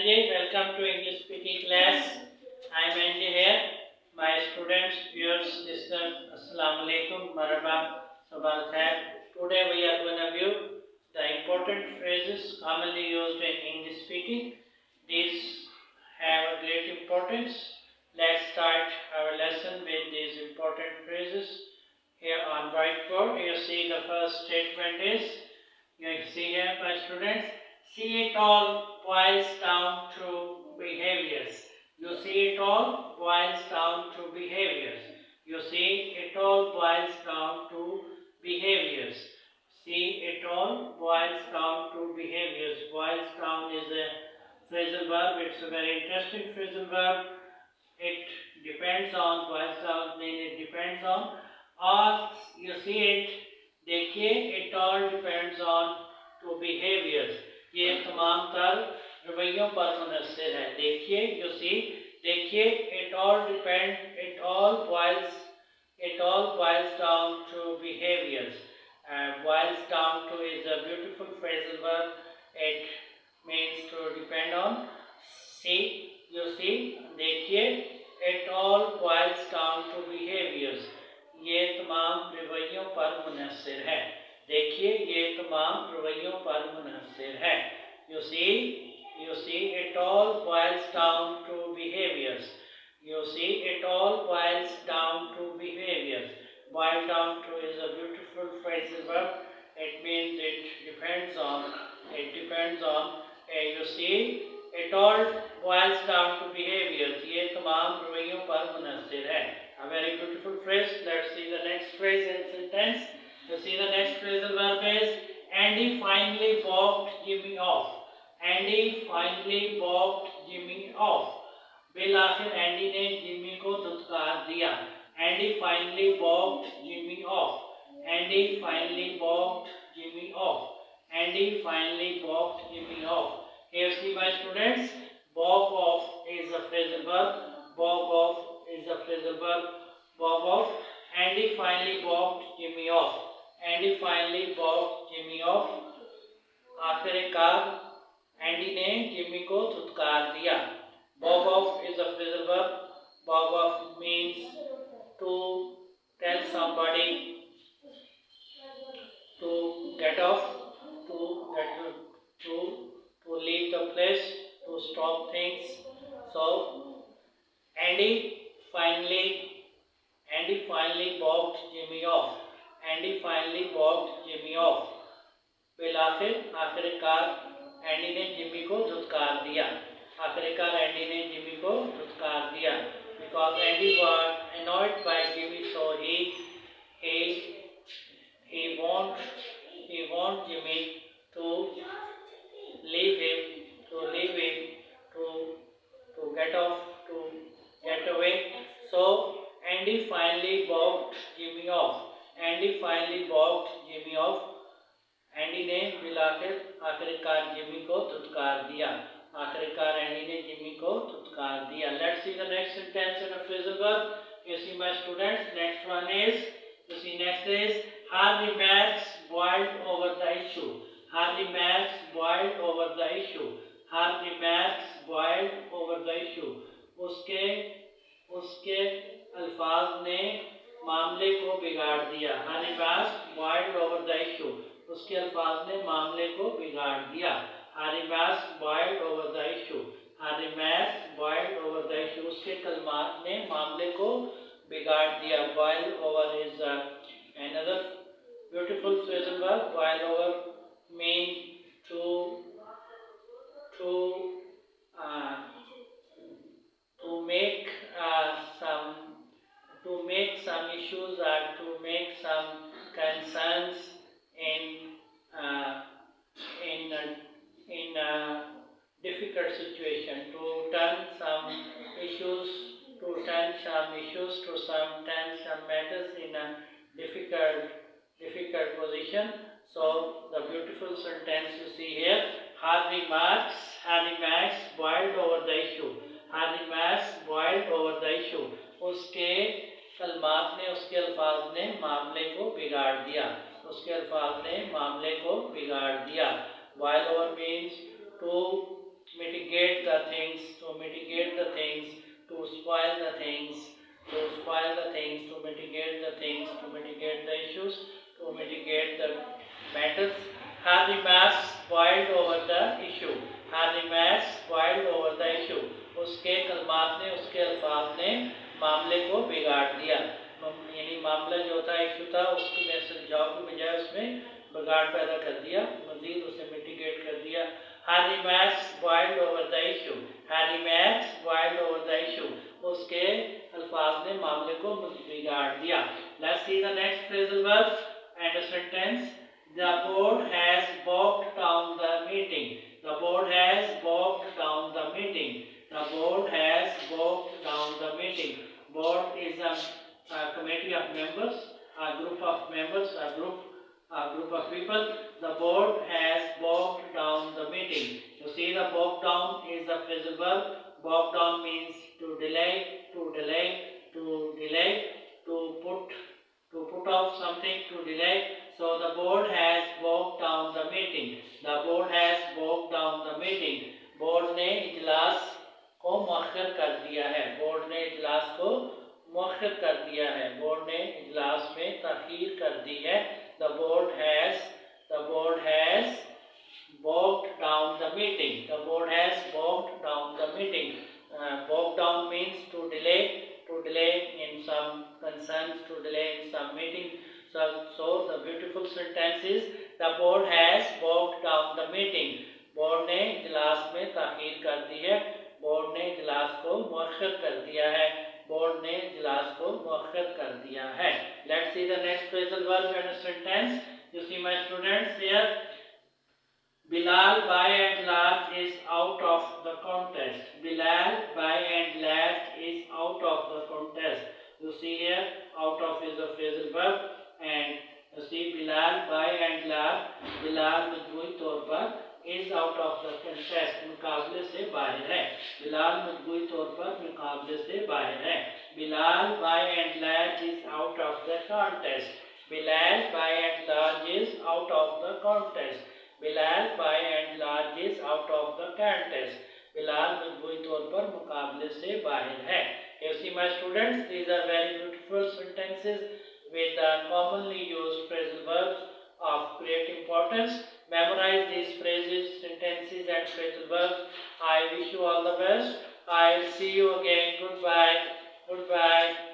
Angie, welcome to English speaking class. I am Angie here. My students, viewers, listeners, Assalamu alaikum, marhaba, sabah al khair. Today we are going to view the important phrases commonly used in English speaking. These have a great importance. Let's start our lesson with these important phrases. Here on whiteboard, you see the first statement is, you see here my students, see it all boils down to behaviors. You see it all boils down to behaviors. You see it all boils down to behaviors. See it all boils down to behaviors. Boils down is a phrasal verb. It's a very interesting phrasal verb. It depends on, boils down means it depends on, or you see it, देखिए, it all depends on to behaviors. ये तमाम तर रवैयों पर मुनस्सिर है. देखिए, you see, देखिए, it all boils down to behaviors. Boils down to is a beautiful phrasal verb. It means to depend on. See, you see, देखिए, it all boils down to behaviors. ये तमाम रवैयों पर मुनहस्सिर है. देखिए, ये तमाम रवैयों पर मुनहस्सिर है. You see, it all boils down to behaviors. You see, it all boils down to behaviors. Boil down to is a beautiful phrasal verb. It means it depends on. You see, it all boils down to behaviors. ये तमाम रवैयों पर मुनहस्सिर है. A very beautiful phrase. Let's see the next phrase in sentence. You see the next phrasal verb is, Andy finally walked Jimmy off. Andy finally walked Jimmy off. Bill आखिर Andy ने Jimmy को धुतकार दिया. Andy finally walked Jimmy off. Andy finally walked Jimmy off. Andy finally walked Jimmy off. Here see my students, walk off is a phrasal verb. Walk off is a phrasal verb. Walk off. Andy finally walked Jimmy off. Andy finally walked Jimmy off. आखिरकार Andy ने Jimmy को धुतकार दिया. Walk off is a phrasal verb. Walk off means to tell somebody to get off, to leave the place, to stop things. So Andy finally walked Jimmy off. Andy finally walked Jimmy off. आखिरकार Andy ने Jimmy को धुतकार दिया. आखिरकार Andy ने Jimmy को धुतकार दिया. Because Andy was annoyed by Jimmy, so he want Jimmy to leave him, to get off, to get away. So Andy finally walked Jimmy off. Andy finally walked Jimmy off. Andy ने आखिरकार Jimmy को धुतकार दिया. आखिरकार Andy ने Jimmy को धुतकार दिया. Let's see the next sentence in a phrasal verb. You see my students, next one is, her remarks boiled over the issue. Her remarks boiled over the issue. Her remarks boiled over the issue. उसके अल्फाज ने मामले को बिगाड़ दिया. Her remarks boiled over the issue. उसके अल्फाज ने मामले को बिगाड़ दिया. Her remarks boiled over the issue. Her remarks boiled over the issue. उसके कलमात ने मामले को बिगाड़ दिया. Boil over is another beautiful phrasal verb. Boil over means to make some issues or to make some concerns in a difficult situation, to turn some matters in a difficult position. So the beautiful sentence you see here, her remarks boiled over the issue. Her remarks boiled over the issue. उसके कलमात ने, उसके अल्फाज ने मामले को बिगाड़ दिया. उसके अल्फाज ने मामले को बिगाड़ दिया. Boil over means to mitigate the things, to mitigate the things, to spoil the things, to spoil the things, to mitigate the things, to mitigate the issues, to mitigate the matters. Her remarks spoiled over the issue. Her remarks spoiled over the issue. उसके कलमात ने, उसके अल्फाज ने मामले को बिगाड़ दिया, यानी मामला जो था, इशू था, उसको सुलझाव की बजाय उसमें बिगाड़ पैदा कर दिया, मजीद उसे मिटिगेट कर दिया. Her remarks spoiled over the issue. Her remarks spoiled over the issue. उसके अल्फाज ने मामले को बिगाड़ दिया. Let's see the next phrasal verb and a sentence. The board has bogged down the meeting. The board has bogged down the meeting. The board has bogged down the meeting. Board is a committee of members, a group of members, a group of people. The board has bogged down the meeting. You see, the bogged down is the phrasal verb. Bogged down means to delay, to delay, to delay, to put off something, to delay. So the board has bogged down the meeting. The board has bogged down the meeting. Board ने इजलास को मुअख्खर कर दिया है. Board ने इजलास को मुअख्खर कर दिया है. बोर्ड ने इजलास में ताखीर कर दी है. The board has bogged down the meeting. The board has bogged down the meeting. Bogged down means to delay in some concerns, to delay in some meeting. So the beautiful sentence is, the board has bogged down the meeting. Board ने इजलास में ताखीर कर दी है. Board ने इजलास को मुअख्खर कर दिया है. बोर्ड ने इजलास को मुअख्खर कर दिया है. Let's see the next phrasal verb and a sentence. You see, my students, here, Bilal by and large is out of the contest. Bilal by and large is out of the contest. You see here, out of is a phrasal verb, and you see Bilal by and large, Bilal मजबूरी तौर पर is out of the contest, मुकाबले से बाहर है. बिलाल मजबूरी तौर पर मुकाबले से बाहर है. Bilal by and large is out of the contest. Bilal by and large is out of the contest. Bilal by and large is out of the contest. Bilal मजबूरी तौर पर मुकाबले से बाहर है. You see, my students, these are very beautiful sentences with the commonly used phrasal verbs of great importance. Memorize these phrases, sentences and phrasal verbs. I wish you all the best. I'll see you again. Goodbye. Goodbye.